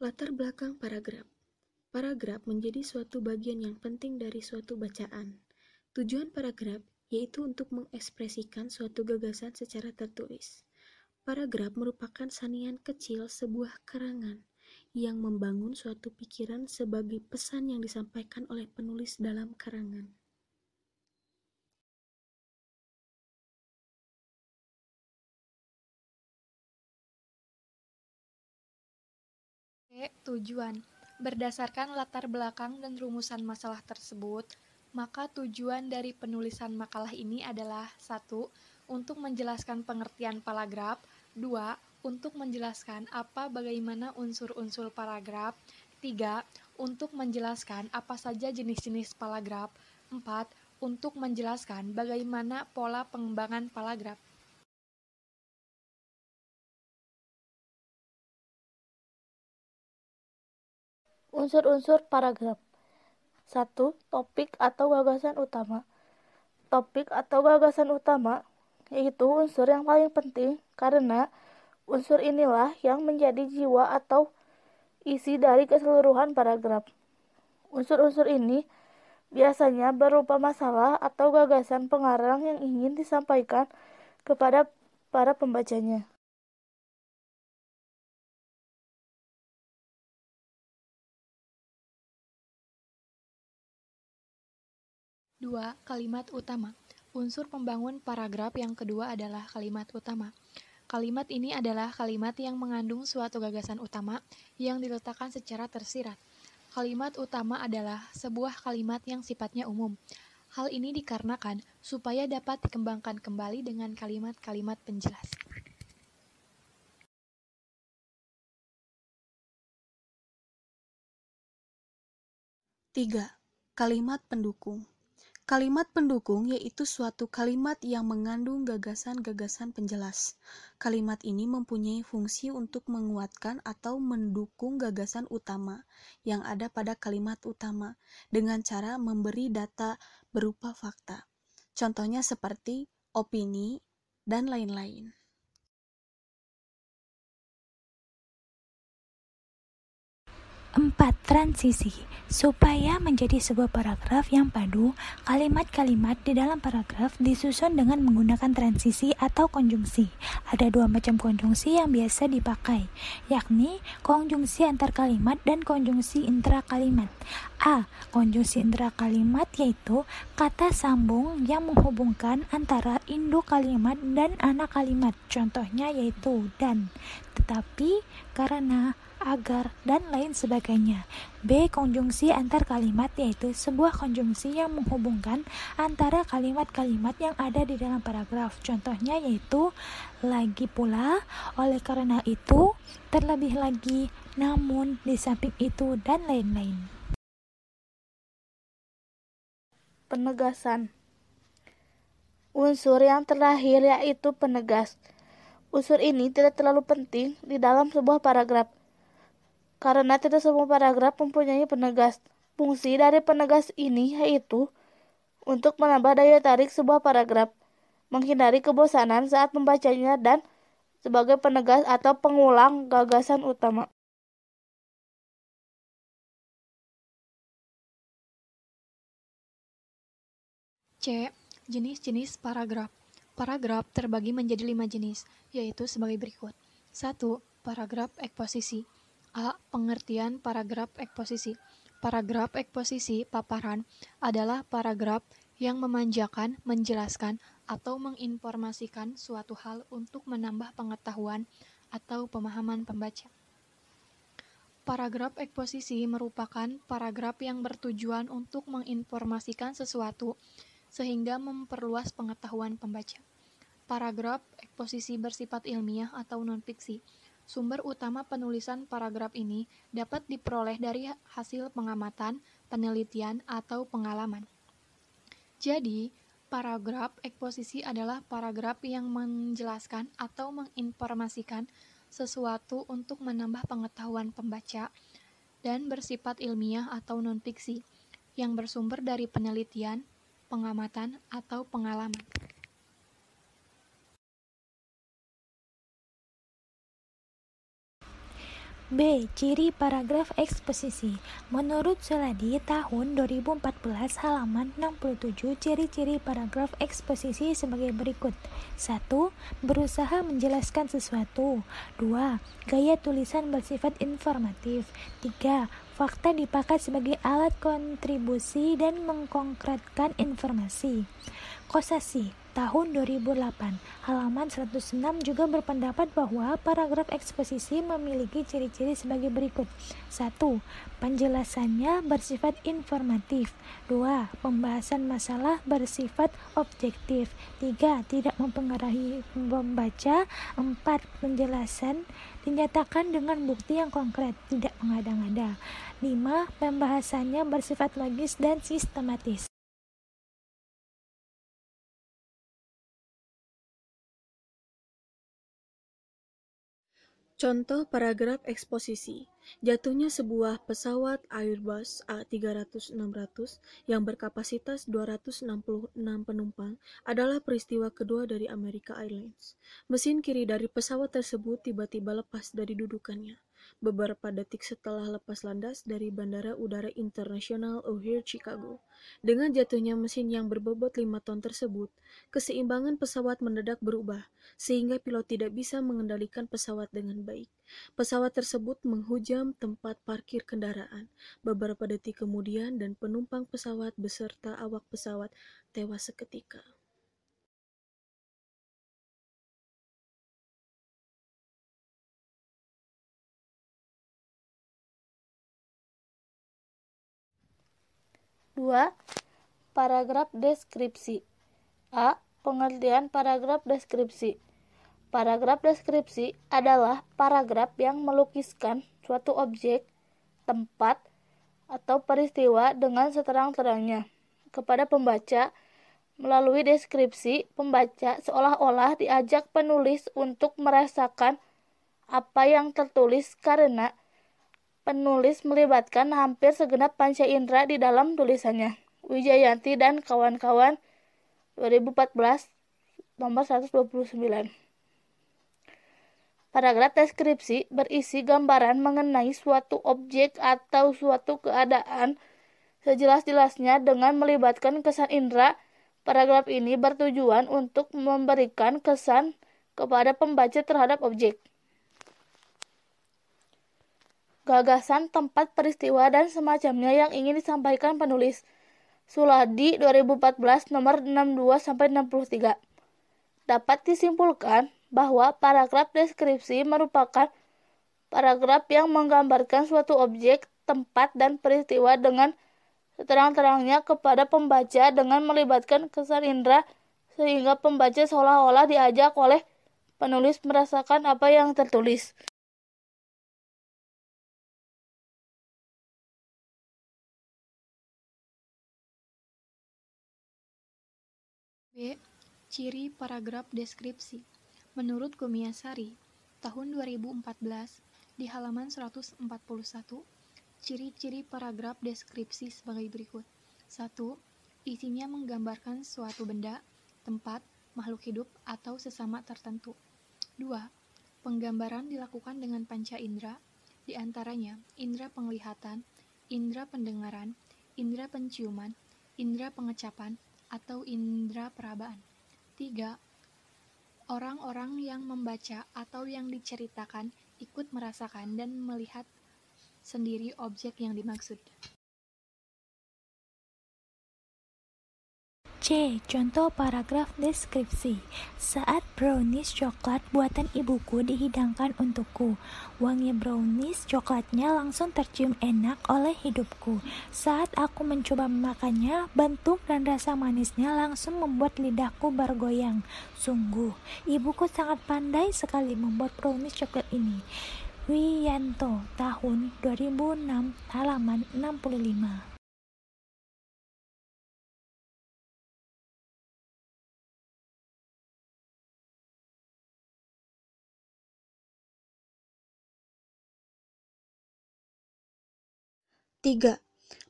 Latar belakang paragraf. Paragraf menjadi suatu bagian yang penting dari suatu bacaan. Tujuan paragraf yaitu untuk mengekspresikan suatu gagasan secara tertulis. Paragraf merupakan sanian kecil sebuah karangan yang membangun suatu pikiran sebagai pesan yang disampaikan oleh penulis dalam karangan. Tujuan. Berdasarkan latar belakang dan rumusan masalah tersebut, maka tujuan dari penulisan makalah ini adalah 1. Untuk menjelaskan pengertian paragraf, 2. Untuk menjelaskan bagaimana unsur-unsur paragraf, 3. Untuk menjelaskan apa saja jenis-jenis paragraf, 4. Untuk menjelaskan bagaimana pola pengembangan paragraf. Unsur-unsur paragraf. 1. Topik atau gagasan utama. Topik atau gagasan utama yaitu unsur yang paling penting karena unsur inilah yang menjadi jiwa atau isi dari keseluruhan paragraf. Unsur-unsur ini biasanya berupa masalah atau gagasan pengarang yang ingin disampaikan kepada para pembacanya. Dua, kalimat utama. Unsur pembangun paragraf yang kedua adalah kalimat utama. Kalimat ini adalah kalimat yang mengandung suatu gagasan utama yang diletakkan secara tersirat. Kalimat utama adalah sebuah kalimat yang sifatnya umum. Hal ini dikarenakan supaya dapat dikembangkan kembali dengan kalimat-kalimat penjelas. Tiga, kalimat pendukung. Kalimat pendukung yaitu suatu kalimat yang mengandung gagasan-gagasan penjelas. Kalimat ini mempunyai fungsi untuk menguatkan atau mendukung gagasan utama yang ada pada kalimat utama dengan cara memberi data berupa fakta. Contohnya seperti opini dan lain-lain. 4. Transisi. Supaya menjadi sebuah paragraf yang padu, kalimat-kalimat di dalam paragraf disusun dengan menggunakan transisi atau konjungsi. Ada dua macam konjungsi yang biasa dipakai, yakni konjungsi antar kalimat dan konjungsi intrakalimat. A. Konjungsi intrakalimat yaitu kata sambung yang menghubungkan antara induk kalimat dan anak kalimat. Contohnya yaitu dan, tetapi, karena, agar, dan lain sebagainya. B. Konjungsi antar kalimat yaitu sebuah konjungsi yang menghubungkan antara kalimat-kalimat yang ada di dalam paragraf. Contohnya yaitu lagi pula, oleh karena itu, terlebih lagi, namun, di samping itu, dan lain-lain. Penegasan. Unsur yang terakhir yaitu penegas. Unsur ini tidak terlalu penting di dalam sebuah paragraf karena tidak semua paragraf mempunyai penegas. Fungsi dari penegas ini yaitu untuk menambah daya tarik sebuah paragraf, menghindari kebosanan saat membacanya, dan sebagai penegas atau pengulang gagasan utama. C. Jenis-jenis paragraf. Paragraf terbagi menjadi 5 jenis, yaitu sebagai berikut. 1. Paragraf eksposisi. A. Pengertian paragraf eksposisi. Paragraf eksposisi paparan adalah paragraf yang memanjakan, menjelaskan, atau menginformasikan suatu hal untuk menambah pengetahuan atau pemahaman pembaca. Paragraf eksposisi merupakan paragraf yang bertujuan untuk menginformasikan sesuatu sehingga memperluas pengetahuan pembaca. Paragraf eksposisi bersifat ilmiah atau non-fiksi. Sumber utama penulisan paragraf ini dapat diperoleh dari hasil pengamatan, penelitian, atau pengalaman. Jadi, paragraf eksposisi adalah paragraf yang menjelaskan atau menginformasikan sesuatu untuk menambah pengetahuan pembaca dan bersifat ilmiah atau non-fiksi yang bersumber dari penelitian, pengamatan, atau pengalaman. B. Ciri paragraf eksposisi. Menurut Suladi tahun 2014 halaman 67, ciri-ciri paragraf eksposisi sebagai berikut. 1. Berusaha menjelaskan sesuatu. 2. Gaya tulisan bersifat informatif. 3. Fakta dipakai sebagai alat kontribusi dan mengkonkretkan informasi. Kosasi tahun 2008 halaman 106 juga berpendapat bahwa paragraf eksposisi memiliki ciri-ciri sebagai berikut. 1. Penjelasannya bersifat informatif. 2. Pembahasan masalah bersifat objektif. 3. Tidak mempengaruhi pembaca. 4. Penjelasan dinyatakan dengan bukti yang konkret, tidak mengada-ngada. 5. Pembahasannya bersifat logis dan sistematis. Contoh paragraf eksposisi. Jatuhnya sebuah pesawat Airbus A300-600 yang berkapasitas 266 penumpang adalah peristiwa kedua dari America Airlines. Mesin kiri dari pesawat tersebut tiba-tiba lepas dari dudukannya beberapa detik setelah lepas landas dari Bandara Udara Internasional O'Hare, Chicago. Dengan jatuhnya mesin yang berbobot 5 ton tersebut, keseimbangan pesawat mendadak berubah, sehingga pilot tidak bisa mengendalikan pesawat dengan baik. Pesawat tersebut menghujam tempat parkir kendaraan beberapa detik kemudian dan penumpang pesawat beserta awak pesawat tewas seketika. Dua, paragraf deskripsi. A. Pengertian paragraf deskripsi. Paragraf deskripsi adalah paragraf yang melukiskan suatu objek, tempat, atau peristiwa dengan seterang-terangnya kepada pembaca. Melalui deskripsi, pembaca seolah-olah diajak penulis untuk merasakan apa yang tertulis karena penulis melibatkan hampir segenap panca indera di dalam tulisannya. Wijayanti dan kawan-kawan 2014 nomor 129. Paragraf deskripsi berisi gambaran mengenai suatu objek atau suatu keadaan sejelas-jelasnya dengan melibatkan kesan indera. Paragraf ini bertujuan untuk memberikan kesan kepada pembaca terhadap objek, gagasan, tempat, peristiwa, dan semacamnya yang ingin disampaikan penulis. Suladi 2014 nomor 62-63. Dapat disimpulkan bahwa paragraf deskripsi merupakan paragraf yang menggambarkan suatu objek, tempat, dan peristiwa dengan seterang-terangnya kepada pembaca dengan melibatkan kesan indera sehingga pembaca seolah-olah diajak oleh penulis merasakan apa yang tertulis. B. Ciri paragraf deskripsi. Menurut Gumiasari, tahun 2014, di halaman 141, ciri-ciri paragraf deskripsi sebagai berikut. 1. Isinya menggambarkan suatu benda, tempat, makhluk hidup, atau sesama tertentu. 2. Penggambaran dilakukan dengan panca indera, di antaranya indera penglihatan, indera pendengaran, indera penciuman, indera pengecapan, atau indera perabaan. 3. Orang-orang yang membaca atau yang diceritakan ikut merasakan dan melihat sendiri objek yang dimaksud. C. Contoh paragraf deskripsi. Saat brownies coklat buatan ibuku dihidangkan untukku, wangi brownies coklatnya langsung tercium enak oleh hidupku. Saat aku mencoba memakannya, bentuk dan rasa manisnya langsung membuat lidahku bergoyang. Sungguh, ibuku sangat pandai sekali membuat brownies coklat ini. Wiyanto, tahun 2006, halaman 65. Tiga,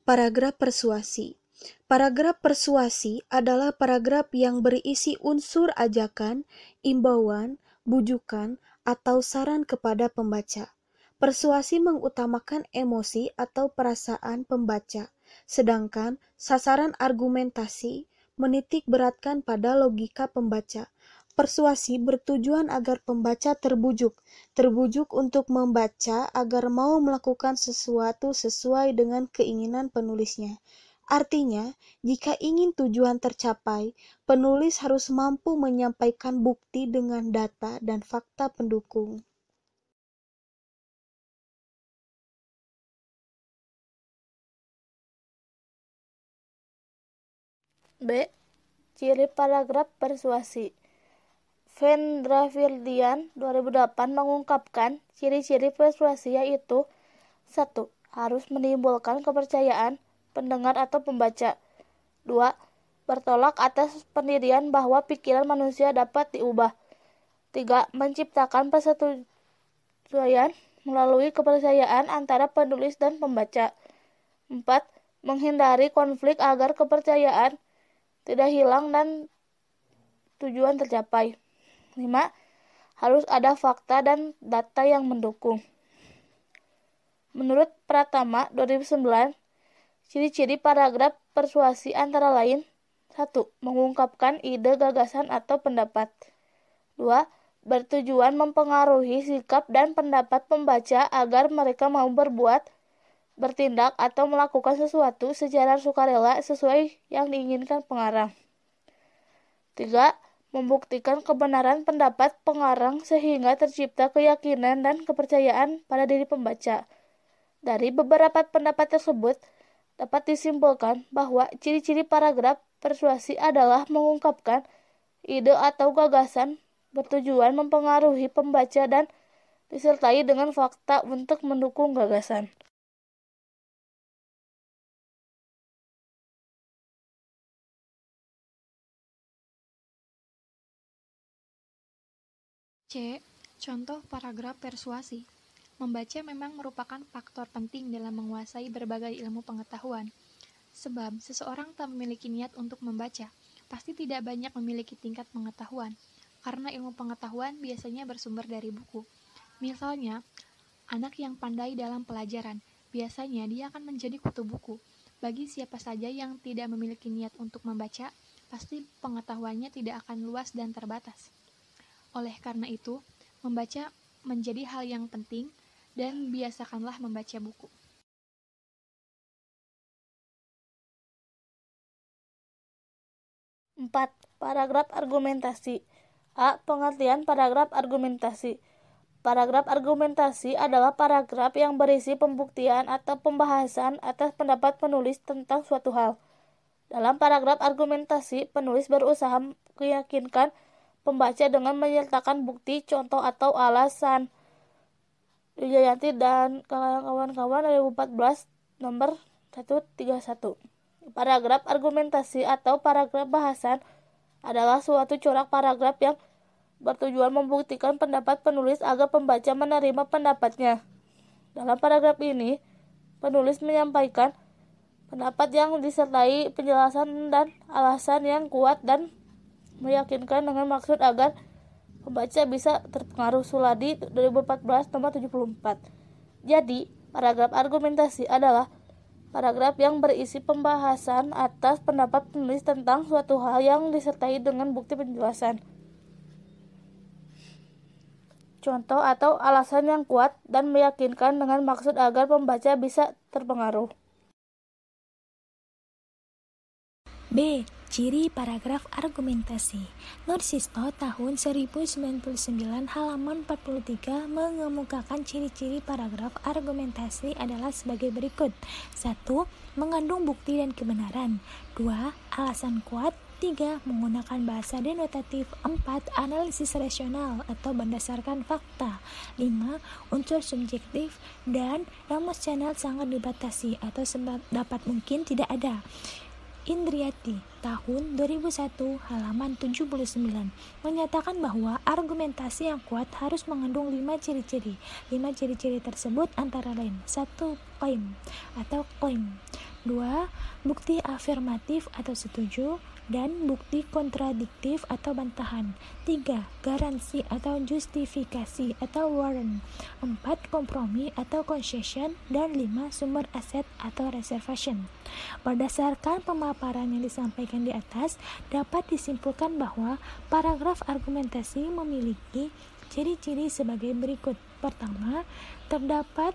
paragraf persuasi. Paragraf persuasi adalah paragraf yang berisi unsur ajakan, imbauan, bujukan, atau saran kepada pembaca. Persuasi mengutamakan emosi atau perasaan pembaca, sedangkan sasaran argumentasi menitik beratkan pada logika pembaca. Persuasi bertujuan agar pembaca terbujuk untuk membaca agar mau melakukan sesuatu sesuai dengan keinginan penulisnya. Artinya, jika ingin tujuan tercapai, penulis harus mampu menyampaikan bukti dengan data dan fakta pendukung. B. Ciri paragraf persuasi. Vendravirdian 2008 mengungkapkan ciri-ciri persuasi yaitu 1. Harus menimbulkan kepercayaan pendengar atau pembaca. 2. Bertolak atas pendirian bahwa pikiran manusia dapat diubah. 3. Menciptakan persetujuan melalui kepercayaan antara penulis dan pembaca. 4. Menghindari konflik agar kepercayaan tidak hilang dan tujuan tercapai. 5. Harus ada fakta dan data yang mendukung. Menurut Pratama 2009, ciri-ciri paragraf persuasi antara lain 1. Mengungkapkan ide, gagasan, atau pendapat. 2. Bertujuan mempengaruhi sikap dan pendapat pembaca agar mereka mau berbuat, bertindak, atau melakukan sesuatu secara sukarela sesuai yang diinginkan pengarang. 3. Membuktikan kebenaran pendapat pengarang sehingga tercipta keyakinan dan kepercayaan pada diri pembaca. Dari beberapa pendapat tersebut, dapat disimpulkan bahwa ciri-ciri paragraf persuasi adalah mengungkapkan ide atau gagasan, bertujuan mempengaruhi pembaca, dan disertai dengan fakta untuk mendukung gagasan. C. Contoh paragraf persuasi. Membaca memang merupakan faktor penting dalam menguasai berbagai ilmu pengetahuan. Sebab seseorang tak memiliki niat untuk membaca, pasti tidak banyak memiliki tingkat pengetahuan, karena ilmu pengetahuan biasanya bersumber dari buku. Misalnya, anak yang pandai dalam pelajaran, biasanya dia akan menjadi kutu buku. Bagi siapa saja yang tidak memiliki niat untuk membaca, pasti pengetahuannya tidak akan luas dan terbatas. Oleh karena itu, membaca menjadi hal yang penting dan biasakanlah membaca buku. Empat. Paragraf argumentasi. A. Pengertian paragraf argumentasi. Paragraf argumentasi adalah paragraf yang berisi pembuktian atau pembahasan atas pendapat penulis tentang suatu hal. Dalam paragraf argumentasi, penulis berusaha meyakinkan pembaca dengan menyertakan bukti, contoh, atau alasan. Wijayanti dan kawan-kawan 2014 nomor 131. Paragraf argumentasi atau paragraf bahasan adalah suatu corak paragraf yang bertujuan membuktikan pendapat penulis agar pembaca menerima pendapatnya. Dalam paragraf ini, penulis menyampaikan pendapat yang disertai penjelasan dan alasan yang kuat dan meyakinkan dengan maksud agar pembaca bisa terpengaruh. Suladi 2014 nomor 74. Jadi, paragraf argumentasi adalah paragraf yang berisi pembahasan atas pendapat penulis tentang suatu hal yang disertai dengan bukti penjelasan, contoh, atau alasan yang kuat dan meyakinkan dengan maksud agar pembaca bisa terpengaruh. B. Ciri paragraf argumentasi. Nursisto tahun 1099 halaman 43 mengemukakan ciri-ciri paragraf argumentasi adalah sebagai berikut. 1. Mengandung bukti dan kebenaran. 2. Alasan kuat. 3. Menggunakan bahasa denotatif. 4. Analisis rasional atau berdasarkan fakta. 5. Unsur subjektif dan emosional sangat dibatasi atau sedapat mungkin tidak ada. Indriati tahun 2001 halaman 79 menyatakan bahwa argumentasi yang kuat harus mengandung 5 ciri-ciri. 5 ciri-ciri tersebut antara lain: 1. Klaim atau klaim. 2. Bukti afirmatif atau setuju. dan bukti kontradiktif atau bantahan. 3. Garansi atau justifikasi atau warrant. 4. Kompromi atau concession. Dan 5. Sumber aset atau reservation. Berdasarkan pemaparan yang disampaikan di atas, dapat disimpulkan bahwa paragraf argumentasi memiliki ciri-ciri sebagai berikut. Pertama, terdapat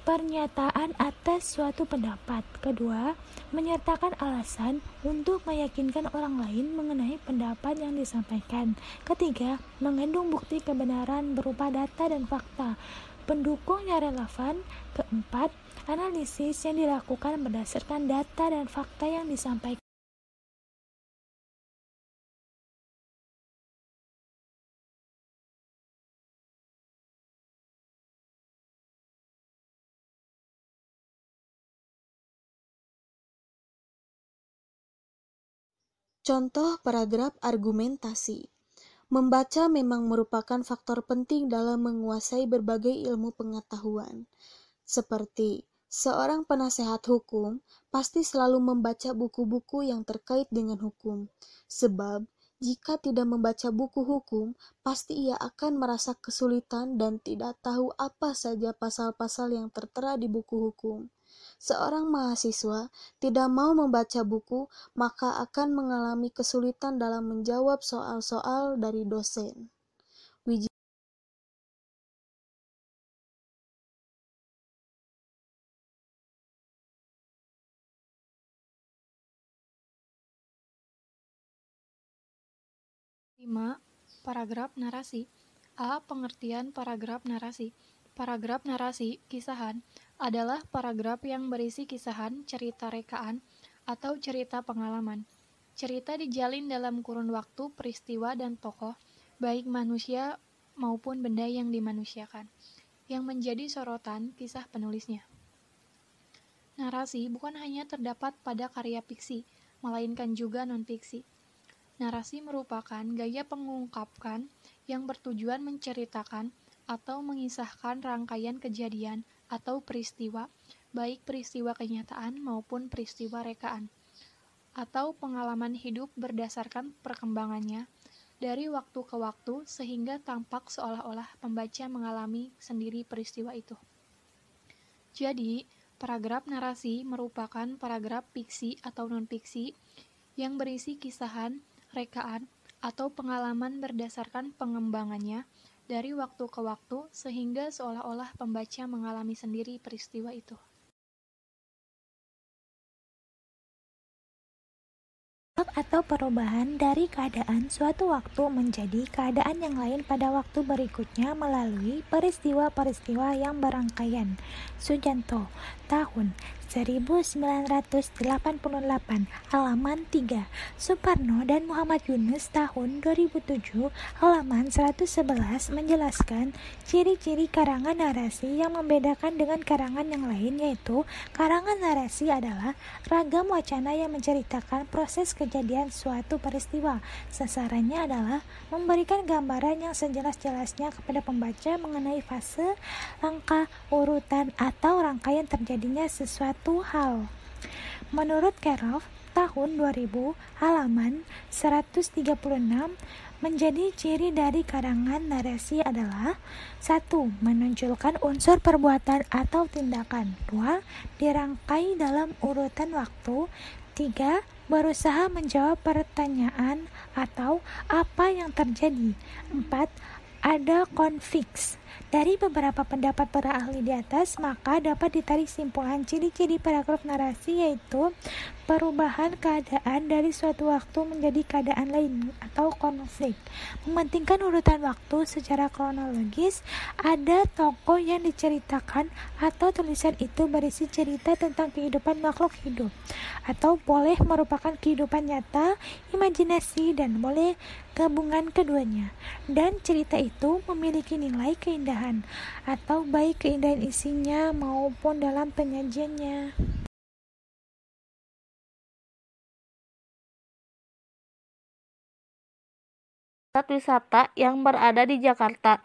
pernyataan atas suatu pendapat. Kedua, menyertakan alasan untuk meyakinkan orang lain mengenai pendapat yang disampaikan. Ketiga, mengandung bukti kebenaran berupa data dan fakta pendukung yang relevan. Keempat, analisis yang dilakukan berdasarkan data dan fakta yang disampaikan. Contoh paragraf argumentasi. Membaca memang merupakan faktor penting dalam menguasai berbagai ilmu pengetahuan. Seperti seorang penasehat hukum pasti selalu membaca buku-buku yang terkait dengan hukum. Sebab jika tidak membaca buku hukum, pasti ia akan merasa kesulitan dan tidak tahu apa saja pasal-pasal yang tertera di buku hukum. Seorang mahasiswa tidak mau membaca buku, maka akan mengalami kesulitan dalam menjawab soal-soal dari dosen. Wiji Lima, paragraf narasi. A. Pengertian paragraf narasi. Paragraf narasi, kisahan, adalah paragraf yang berisi kisahan, cerita rekaan, atau cerita pengalaman. Cerita dijalin dalam kurun waktu, peristiwa, dan tokoh, baik manusia maupun benda yang dimanusiakan, yang menjadi sorotan kisah penulisnya. Narasi bukan hanya terdapat pada karya fiksi, melainkan juga non-fiksi. Narasi merupakan gaya pengungkapkan yang bertujuan menceritakan atau mengisahkan rangkaian kejadian atau peristiwa, baik peristiwa kenyataan maupun peristiwa rekaan, atau pengalaman hidup berdasarkan perkembangannya dari waktu ke waktu sehingga tampak seolah-olah pembaca mengalami sendiri peristiwa itu. Jadi, paragraf narasi merupakan paragraf fiksi atau non-fiksi yang berisi kisahan, rekaan, atau pengalaman berdasarkan pengembangannya dari waktu ke waktu sehingga seolah-olah pembaca mengalami sendiri peristiwa itu. Atau perubahan dari keadaan suatu waktu menjadi keadaan yang lain pada waktu berikutnya melalui peristiwa-peristiwa yang berangkaian. Sujanto, tahun 1988, halaman 3. Suparno dan Muhammad Yunus, tahun 2007, halaman 111, menjelaskan ciri-ciri karangan narasi yang membedakan dengan karangan yang lain, yaitu karangan narasi adalah ragam wacana yang menceritakan proses kejadian suatu peristiwa. Sasarannya adalah memberikan gambaran yang sejelas-jelasnya kepada pembaca mengenai fase, langkah, urutan, atau rangkaian terjadinya sesuatu hal. Menurut Kerov, tahun 2000, halaman 136, menjadi ciri dari karangan narasi adalah 1. Menonjolkan unsur perbuatan atau tindakan. 2. Dirangkai dalam urutan waktu. 3. Berusaha menjawab pertanyaan atau apa yang terjadi. 4. Ada konfiks. Dari beberapa pendapat para ahli di atas, maka dapat ditarik simpulan ciri-ciri paragraf narasi, yaitu perubahan keadaan dari suatu waktu menjadi keadaan lain atau konflik, mementingkan urutan waktu secara kronologis, ada tokoh yang diceritakan atau tulisan itu berisi cerita tentang kehidupan makhluk hidup, atau boleh merupakan kehidupan nyata, imajinasi, dan boleh gabungan keduanya, dan cerita itu memiliki nilai keindahan, atau baik keindahan isinya maupun dalam penyajiannya. Wisata yang berada di Jakarta.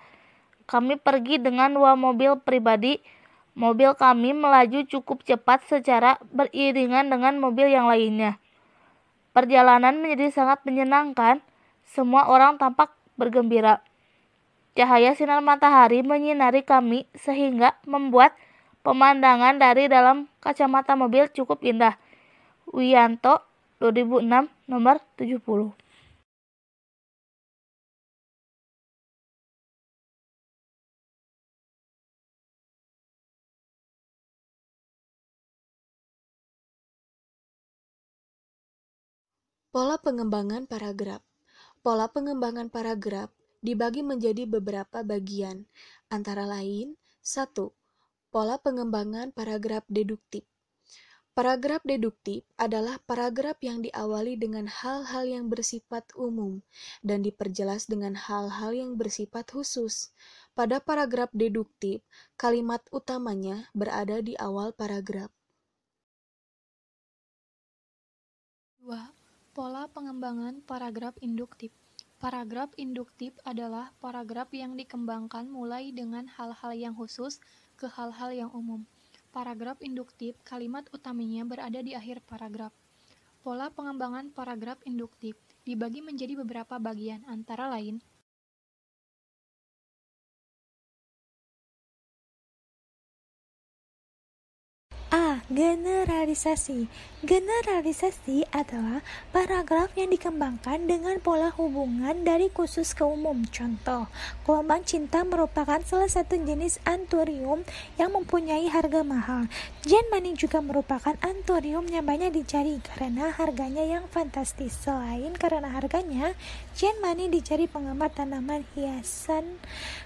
Kami pergi dengan 2 mobil pribadi. Mobil kami melaju cukup cepat secara beriringan dengan mobil yang lainnya. Perjalanan menjadi sangat menyenangkan. Semua orang tampak bergembira. Cahaya sinar matahari menyinari kami sehingga membuat pemandangan dari dalam kacamata mobil cukup indah. Wiyanto, 2006, nomor 70. Pola pengembangan paragraf. Pola pengembangan paragraf dibagi menjadi beberapa bagian, antara lain 1. Pola pengembangan paragraf deduktif. Paragraf deduktif adalah paragraf yang diawali dengan hal-hal yang bersifat umum dan diperjelas dengan hal-hal yang bersifat khusus. Pada paragraf deduktif, kalimat utamanya berada di awal paragraf. 2. Pola pengembangan paragraf induktif. Paragraf induktif adalah paragraf yang dikembangkan mulai dengan hal-hal yang khusus ke hal-hal yang umum. Paragraf induktif, kalimat utamanya berada di akhir paragraf. Pola pengembangan paragraf induktif dibagi menjadi beberapa bagian, antara lain A. Generalisasi. Generalisasi adalah paragraf yang dikembangkan dengan pola hubungan dari khusus ke umum. Contoh, gelombang cinta merupakan salah satu jenis anthurium yang mempunyai harga mahal. Jane money juga merupakan anthurium yang banyak dicari karena harganya yang fantastis. Selain karena harganya, Jane money dicari penggemar tanaman hiasan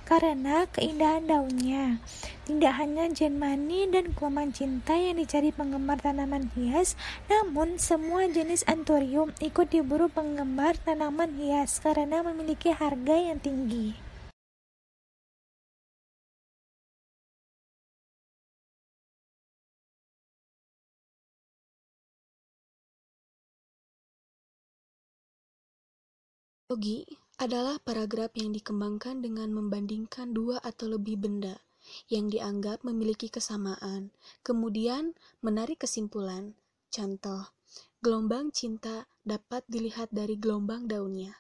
karena keindahan daunnya. Tidak hanya Jane money dan gelombang cinta yang dicari penggemar tanaman hias, namun semua jenis anthurium ikut diburu penggemar tanaman hias karena memiliki harga yang tinggi. Logi adalah paragraf yang dikembangkan dengan membandingkan dua atau lebih benda yang dianggap memiliki kesamaan, kemudian menarik kesimpulan. Contoh, gelombang cinta dapat dilihat dari gelombang daunnya.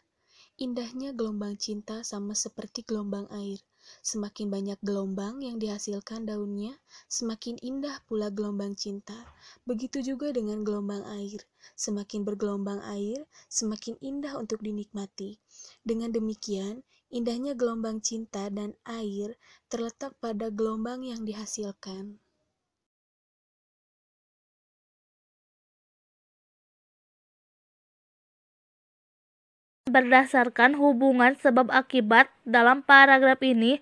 Indahnya gelombang cinta sama seperti gelombang air. Semakin banyak gelombang yang dihasilkan daunnya, semakin indah pula gelombang cinta. Begitu juga dengan gelombang air. Semakin bergelombang air, semakin indah untuk dinikmati. Dengan demikian, indahnya gelombang cinta dan air terletak pada gelombang yang dihasilkan. Berdasarkan hubungan sebab akibat dalam paragraf ini,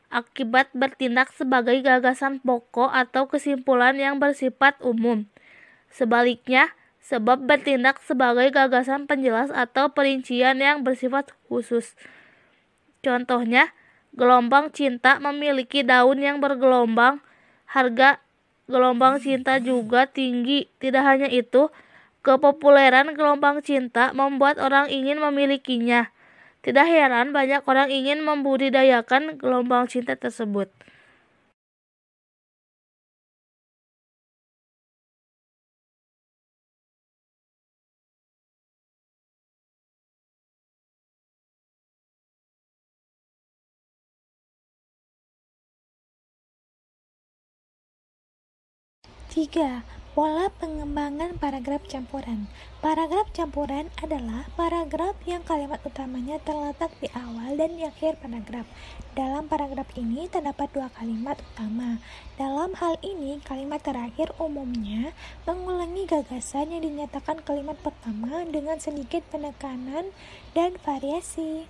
akibat bertindak sebagai gagasan pokok atau kesimpulan yang bersifat umum. Sebaliknya, sebab bertindak sebagai gagasan penjelas atau perincian yang bersifat khusus. Contohnya, gelombang cinta memiliki daun yang bergelombang, harga gelombang cinta juga tinggi. Tidak hanya itu, kepopuleran gelombang cinta membuat orang ingin memilikinya. Tidak heran banyak orang ingin membudidayakan gelombang cinta tersebut. Tiga, pola pengembangan paragraf campuran. Paragraf campuran adalah paragraf yang kalimat utamanya terletak di awal dan di akhir paragraf. Dalam paragraf ini terdapat dua kalimat utama. Dalam hal ini, kalimat terakhir umumnya mengulangi gagasan yang dinyatakan kalimat pertama dengan sedikit penekanan dan variasi.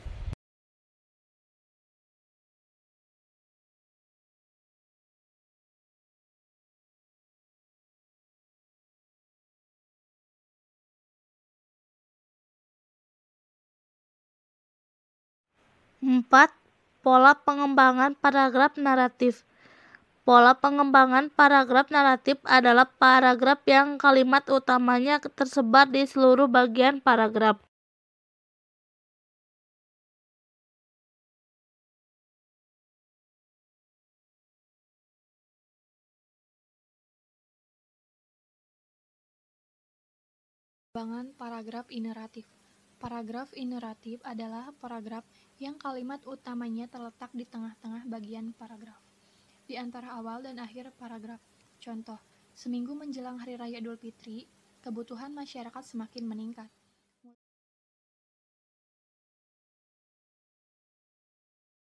4. Pola pengembangan paragraf naratif. Pola pengembangan paragraf naratif adalah paragraf yang kalimat utamanya tersebar di seluruh bagian paragraf. Pengembangan paragraf ineratif. Paragraf ineratif adalah paragraf yang kalimat utamanya terletak di tengah-tengah bagian paragraf, di antara awal dan akhir paragraf. Contoh, seminggu menjelang Hari Raya Idul Fitri, kebutuhan masyarakat semakin meningkat.